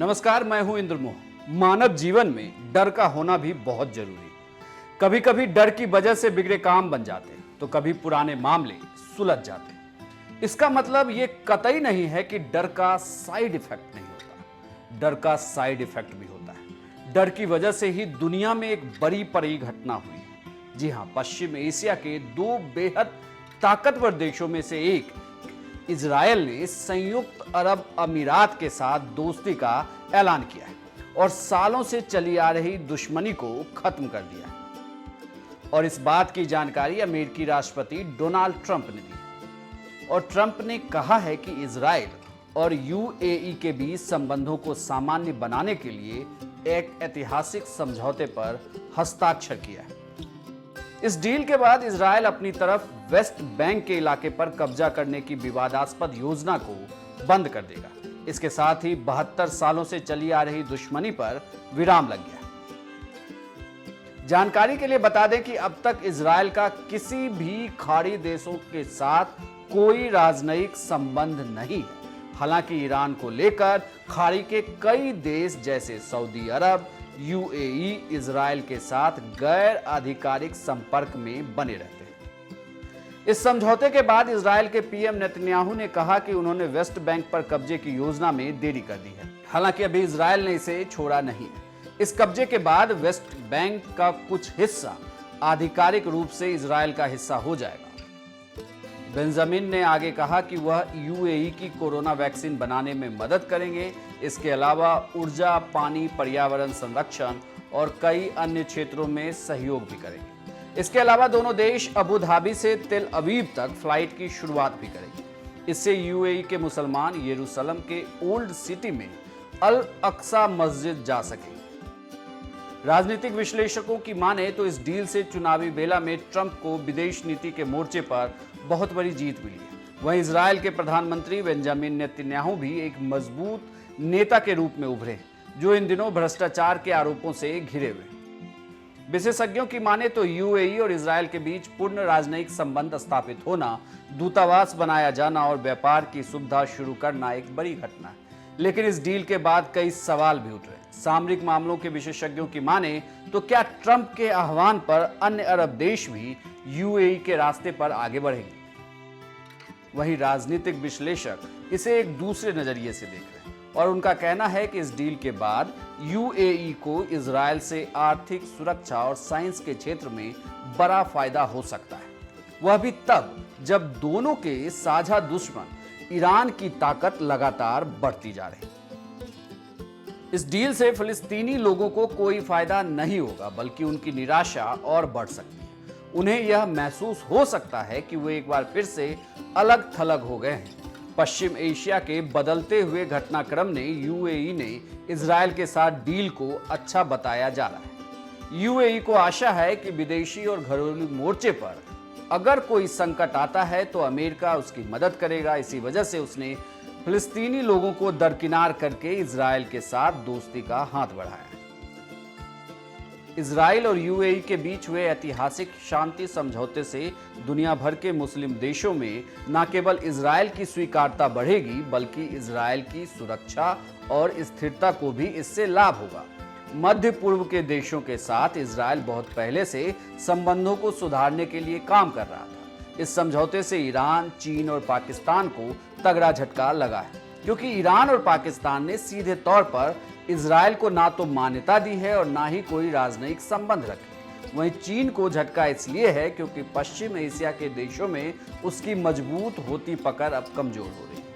नमस्कार, मैं हूं इंद्रमोह। मानव जीवन में डर का होना भी बहुत जरूरी। कभी कभी डर की वजह से बिगड़े काम बन जाते हैं, तो कभी पुराने मामले सुलझ जाते हैं। इसका मतलब ये कतई नहीं है कि डर का साइड इफेक्ट नहीं होता। डर का साइड इफेक्ट भी होता है। डर की वजह से ही दुनिया में एक बड़ी घटना हुई। जी हां, पश्चिम एशिया के दो बेहद ताकतवर देशों में से एक इजराइल ने संयुक्त अरब अमीरात के साथ दोस्ती का ऐलान किया है और सालों से चली आ रही दुश्मनी को खत्म कर दिया है। और इस बात की जानकारी अमेरिकी राष्ट्रपति डोनाल्ड ट्रंप ने दी और ट्रंप ने कहा है कि इजराइल और यूएई के बीच संबंधों को सामान्य बनाने के लिए एक ऐतिहासिक समझौते पर हस्ताक्षर किया है। इस डील के बाद इजराइल अपनी तरफ वेस्ट बैंक के इलाके पर कब्जा करने की विवादास्पद योजना को बंद कर देगा। इसके साथ ही 72 सालों से चली आ रही दुश्मनी पर विराम लग गया। जानकारी के लिए बता दें कि अब तक इजराइल का किसी भी खाड़ी देशों के साथ कोई राजनयिक संबंध नहीं है। हालांकि ईरान को लेकर खाड़ी के कई देश जैसे सऊदी अरब, यूएई इजराइल के साथ गैर आधिकारिक संपर्क में बने रहते हैं। इस समझौते के बाद इजराइल के पीएम नेतन्याहू ने कहा कि उन्होंने वेस्ट बैंक पर कब्जे की योजना में देरी कर दी है। हालांकि अभी इजराइल ने इसे छोड़ा नहीं है। इस कब्जे के बाद वेस्ट बैंक का कुछ हिस्सा आधिकारिक रूप से इजराइल का हिस्सा हो जाएगा। बेंजामिन ने आगे कहा कि वह यूएई की कोरोना वैक्सीन बनाने में मदद करेंगे। इसके अलावा ऊर्जा, पानी, पर्यावरण संरक्षण और कई अन्य क्षेत्रों में सहयोग भी करेंगे। इसके अलावा दोनों देश अबू धाबी से तेल अवीव तक फ्लाइट की शुरुआत भी करेंगे। इससे यूएई के मुसलमान यरूशलेम के ओल्ड सिटी में अल अक्सा मस्जिद जा सकेंगे। राजनीतिक विश्लेषकों की माने तो इस डील से चुनावी बेला में ट्रंप को विदेश नीति के मोर्चे पर बहुत बड़ी जीत मिली है। वहीं इजराइल के प्रधानमंत्री बेंजामिन नेतन्याहू भी एक मजबूत नेता के रूप में उभरे हैं, जो इन दिनों भ्रष्टाचार के आरोपों से घिरे हुए हैं। विशेषज्ञों की माने तो यूएई और इजराइल के बीच पूर्ण राजनयिक संबंध स्थापित होना, दूतावास बनाया जाना और व्यापार की सुविधा शुरू करना एक बड़ी घटना है। लेकिन इस डील के बाद कई सवाल भी उठ रहे हैं। सामरिक मामलों के विशेषज्ञों की माने तो क्या ट्रंप के आह्वान पर अन्य अरब देश भी यूएई के रास्ते पर आगे बढ़ेंगे? वहीं राजनीतिक विश्लेषक इसे एक दूसरे नजरिए से देख रहे हैं और उनका कहना है कि इस डील के बाद यूएई को इजराइल से आर्थिक, सुरक्षा और साइंस के क्षेत्र में बड़ा फायदा हो सकता है। वह भी तब जब दोनों के साझा दुश्मन ईरान की ताकत लगातार बढ़ती जा रही है। इस डील से फिलिस्तीनी लोगों को कोई फायदा नहीं होगा, बल्कि उनकी निराशा और बढ़ सकती है। उन्हें यह महसूस हो सकता है कि वे एक बार फिर से अलग थलग हो गए हैं। पश्चिम एशिया के बदलते हुए घटनाक्रम ने यूएई ने इजराइल के साथ डील को अच्छा बताया जा रहा है। यूएई को आशा है कि विदेशी और घरेलू मोर्चे पर अगर कोई संकट आता है तो अमेरिका उसकी मदद करेगा। इसी वजह से उसने फिलिस्तीनी लोगों को दरकिनार करके इजराइल के साथ दोस्ती का हाथ बढ़ाया। इजराइल और यूएई के बीच हुए ऐतिहासिक शांति समझौते से दुनिया भर के मुस्लिम देशों में न केवल इजराइल की स्वीकार्यता बढ़ेगी, बल्कि इजराइल की सुरक्षा और स्थिरता को भी इससे लाभ होगा। मध्य पूर्व के देशों के साथ इजराइल बहुत पहले से संबंधों को सुधारने के लिए काम कर रहा था। इस समझौते से ईरान, चीन और पाकिस्तान को तगड़ा झटका लगा है, क्योंकि ईरान और पाकिस्तान ने सीधे तौर पर इजराइल को ना तो मान्यता दी है और ना ही कोई राजनयिक संबंध रखे। वहीं चीन को झटका इसलिए है क्योंकि पश्चिम एशिया के देशों में उसकी मजबूत होती पकड़ अब कमजोर हो रही है।